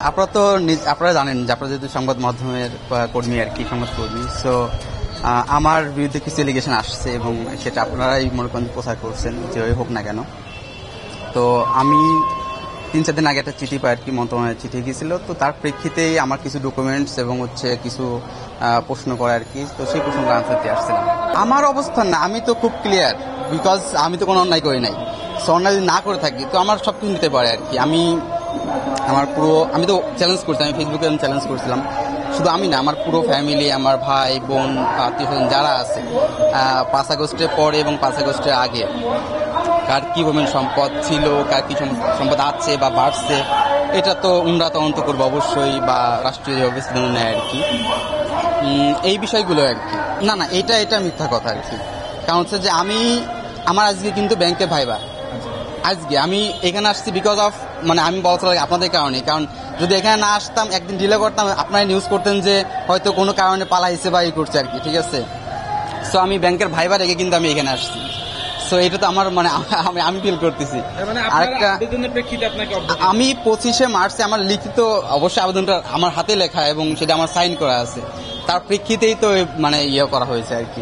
আপনারা জানেন যে আপনারা যেহেতু সংবাদ মাধ্যমের কর্মী আর কি, সংবাদকর্মী, সো আমার বিরুদ্ধে কিছু এলিগেশন আসছে এবং সেটা আপনারাই মনে করেন প্রচার করছেন, যেভাবে হোক না কেন। তো আমি 3-4 দিন আগে একটা চিঠি পাই আর কি, মন্ত্রণালয়ের চিঠি গিয়েছিল। তো তার প্রেক্ষিতেই আমার কিছু ডকুমেন্টস এবং কিছু প্রশ্ন করে আর কি। তো সেই প্রশ্নটা আনসার দিয়ে আসছিলাম। আমার অবস্থান না, আমি তো খুব ক্লিয়ার, বিকজ আমি তো কোনো অন্যায় করি নাই। সো অন্যায় যদি না করে থাকি তো আমার সব কিছু নিতে পারে আর কি। আমি তো চ্যালেঞ্জ করছি, আমি ফেসবুকে চ্যালেঞ্জ করছিলাম। শুধু আমি না, আমার পুরো ফ্যামিলি, আমার ভাই বোন, আত্মীয় স্বজন যারা আছে 5 আগস্টের পরে এবং 5 আগস্টের আগে কার কি পরিমাণ সম্পদ ছিল, কার কি সম্পদ আছে বা বাড়ছে, এটা তো উনরা তদন্ত করবো অবশ্যই, বা রাষ্ট্রীয় যেভাবে সিদ্ধান্ত নেয় আর কি। এই বিষয়গুলো আর কি। না, এটা মিথ্যা কথা আর কি। কারণ হচ্ছে যে আমার আজকে কিন্তু ব্যাংকে ভাইবা, আজকে আমি এখানে আসছি বিকজ অফ, মানে আমি বলতে লাগে আপনাদের কারণে। কারণ যদি এখানে না আসতাম, একদিন ডিলে করতাম, আপনারা নিউজ করতেন যে হয়তো কোনো কারণে পালাইছে বা এই করছে আর কি, ঠিক আছে। সো আমি ব্যাংকের ভাইবা রেখে কিন্তু আমি এখানে আসছি। সো এটা তো আমার মানে আমি ফিল করতেছি। আরেকটা, আমি 25শে মার্চে আমার লিখিত অবশ্যই আবেদনটা আমার হাতে লেখা এবং সেটা আমার সাইন করা আছে, তার প্রেক্ষিতেই তো মানে করা হয়েছে আর কি।